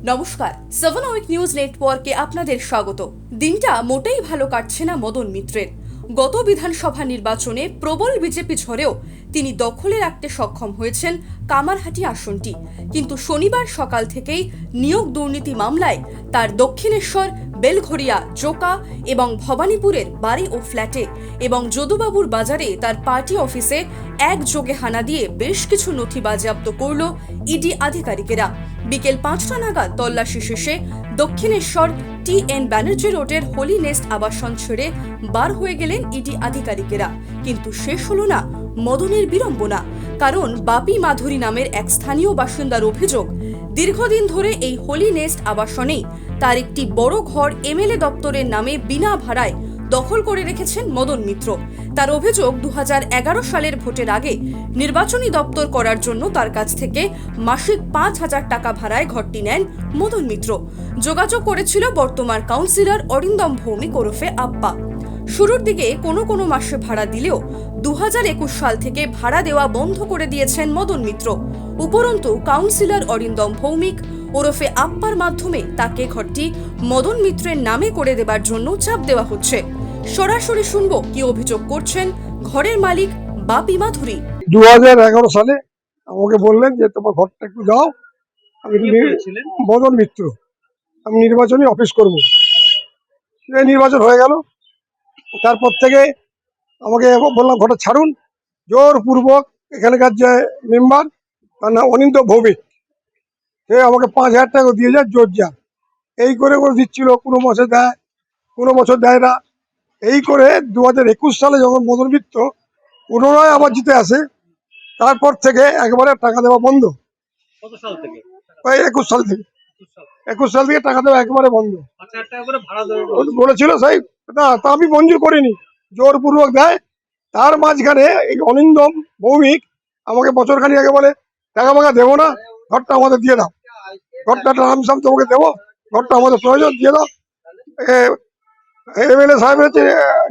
নমস্কার, 7 week news নেটওয়ার্কে আপনাদের স্বাগত। দিনটা মোটেই ভালো কাটছে না মদন মিত্রের। গত বিধানসভা নির্বাচনে প্রবল বিজেপি ঝড়েও তিনি দখলে রাখতে সক্ষম হয়েছেন কামারহাটি আসনটি, কিন্তু শনিবার সকাল থেকেই নিয়োগ দুর্নীতি মামলায় তার দক্ষিণেশ্বর, বেলঘরিয়া, জোকা এবং ভবানীপুরের বাড়ি ও ফ্ল্যাটে এবং যদুবাবুর বাজারে তার পার্টি অফিসে একযোগে হানা দিয়ে বেশ কিছু নথি বাজেয়াপ্ত করল ইডি আধিকারিকেরা। বিকেল 5টা নাগাদ তল্লাশি শেষে দক্ষিণেশ্বর TN ব্যানার্জি রোডের হোলি নেস্ট আবাসন ছেড়ে বার হয়ে গেলেন ইডি আধিকারিকেরা। কিন্তু শেষ হলো না মদনের বিড়ম্বনা, কারণ বাপি মাধুরী নামের এক স্থানীয় বাসিন্দার অভিযোগ, দীর্ঘদিন ধরে এই হোলি নেস্ট আবাসনেই তার একটি বড় ঘর MLA দপ্তরের নামে বিনা ভাড়ায় দখল করে রেখেছেন মদন মিত্র। তার অভিযোগ 2011 সালের ভোটের আগে নির্বাচনী দপ্তর করার জন্য তার কাছ থেকে মাসিক 5,000 টাকা ভাড়ায় ঘরটি নেন মদন মিত্র। যোগাযোগ করেছিল বর্তমান কাউন্সিলর অরিন্দম ভৌমিক ওরফে আপ্পা। শুরুর দিকে কোনো মাসে ভাড়া দিলেও 2021 সাল থেকে ভাড়া দেওয়া বন্ধ করে দিয়েছেন মদন মিত্র। উপরন্তু কাউন্সিলর অরিন্দম ভৌমিক ওরফে আপ্পার মাধ্যমে তাকে ঘরটি মদন মিত্রের নামে করে দেবার জন্য চাপ দেওয়া হচ্ছে। সরাসরি শুনবো কি অভিযোগ করছেন ঘরের মালিক বাপি মাধুরী। 2011 সালে আমাকে বললেন যে তোমার ঘরটা একটু দাও, আমি মদন মিত্র, আমি নির্বাচনী অফিস করব। নির্বাচন হয়ে গেল, তারপর থেকে আমাকে বললাম ঘরটা ছাড়ুন। জোরপূর্বক এখানকার যে মেম্বার, তার নাম অনিন্দ্য ভৌমিক, সে আমাকে 5,000 টাকা দিয়ে যায় জোর যা। এই করে দিচ্ছিল, কোনো মাসে দেয়, কোনো বছর দেয় না। এই করে 2021 সালে যখন মদন মিত্র পুনরায় আবার জিতে আসে, তারপর থেকে একবারে টাকা দেওয়া বন্ধ। কত সাল থেকে? ওই 21 সাল থেকে, 21 সাল থেকে টাকা দেওয়া একবারে বন্ধ বলেছিল। সেই না, তা আমি মঞ্জুর করিনি, জোরপূর্বক দেয়। তার মাঝখানে এই অনিন্দম ভৌমিক আমাকে বছরখানি আগে বলে টাকা ফাঁকা দেবো না, ঘরটা আমাদের দিয়ে দাও, ঘরটা রামসাম তোমাকে দেবো, ঘরটা আমাদের প্রয়োজন, দিয়ে দাও। MLA সাহেবের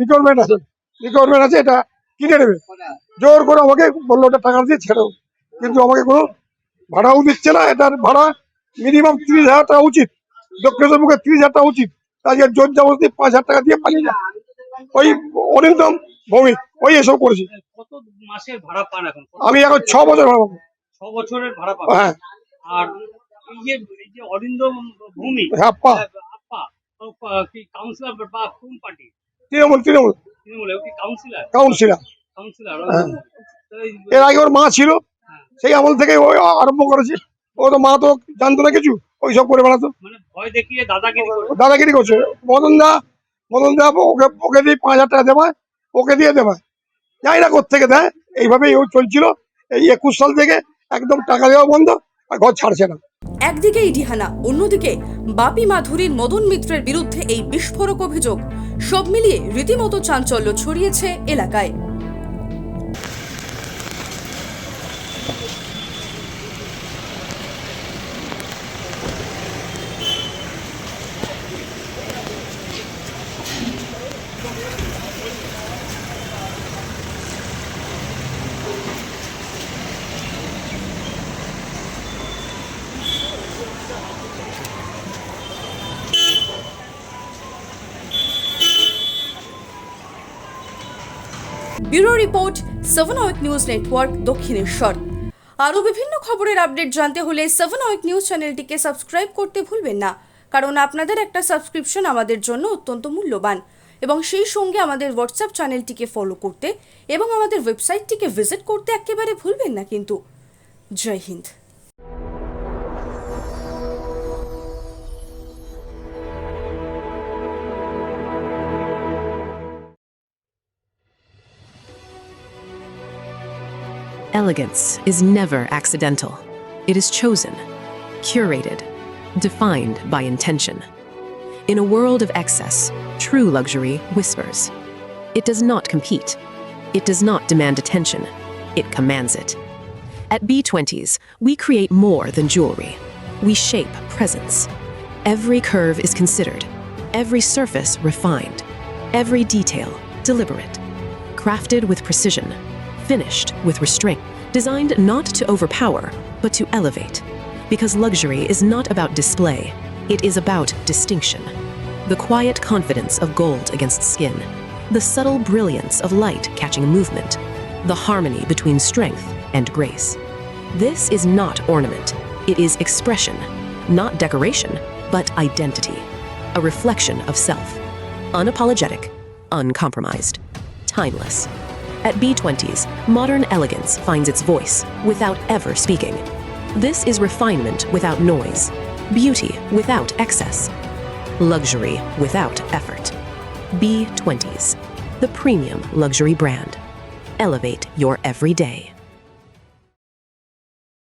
রিকোয়ারমেন্ট আছে, এটা কিনে নেবে। জোর করে আমাকে বললো ওটা টাকা দিয়ে ছেড়েও, কিন্তু আমাকে কোনো ভাড়াও দিচ্ছে না। এটার ভাড়া মিনিমাম 30,000 টাকা উচিত, দক্ষিণেশ্বর মুখে 30,000 টাকা উচিত। তাকে জোর জবরদস্তি 5,000 টাকা দিয়ে পালিয়ে যায় ওই অরিন্দম ভৌমিক। ওই এসব করেছি। কত মাসের ভাড়া পান এখন? আমি এখন 6 বছর ভাড়া পাবো। 6 বছরের ভাড়া পান? হ্যাঁ। আর এই যে অরিন্দম ভৌমিক, আপ্পা কি কাউন্সিলর বা কোন পার্টি? তৃণমূল কি কাউন্সিলর? এর আগে ওর মা ছিল, সেই আমল থেকে আরম্ভ করেছে। ও তো মা তো জানতো না কিছু, ওই সব করে বেড়াতো, মানে ভয় দেখিয়ে দাদাগিরি করছে। মদন দা ওকে দিয়ে 5,000 টাকা দেবায়, ওকে দিয়ে দেবায়, জানি না কোথেকে দেয়। এইভাবেই ও চলছিল। এই 21 সাল থেকে একদম টাকা দেওয়া বন্ধ, আর ঘর ছাড়ছে না। একদিকে ইডিহানা, অন্যদিকে বাপি মাধুরীর মদন মিত্রের বিরুদ্ধে এই বিস্ফোরক অভিযোগ, সব মিলিয়ে রীতিমতো চাঞ্চল্য ছড়িয়েছে এলাকায়। Bureau report, 7 week news network, Dakshineswar. আরও বিভিন্ন খবরের আপডেট জানতে হলে 7 উইক নিউজ চ্যানেলটিকে সাবস্ক্রাইব করতে ভুলবেন না, কারণ আপনাদের একটা সাবস্ক্রিপশন আমাদের জন্য অত্যন্ত মূল্যবান। এবং সেই সঙ্গে আমাদের হোয়াটসঅ্যাপ চ্যানেলটিকে ফলো করতে এবং আমাদের ওয়েবসাইটটিকে ভিজিট করতে একেবারে ভুলবেন না কিন্তু। জয় Hind. Elegance is never accidental. It is chosen, curated, defined by intention. In a world of excess, true luxury whispers. It does not compete. It does not demand attention. It commands it. At B20s, we create more than jewelry. We shape presence. Every curve is considered, every surface refined, every detail deliberate, crafted with precision, finished with restraint, designed not to overpower, but to elevate. Because luxury is not about display, it is about distinction. The quiet confidence of gold against skin, the subtle brilliance of light catching movement, the harmony between strength and grace. This is not ornament, it is expression, not decoration, but identity, a reflection of self. Unapologetic, uncompromised, timeless. At B20s, modern elegance finds its voice without ever speaking. This is refinement without noise, beauty without excess, luxury without effort. B20s, the premium luxury brand. Elevate your everyday.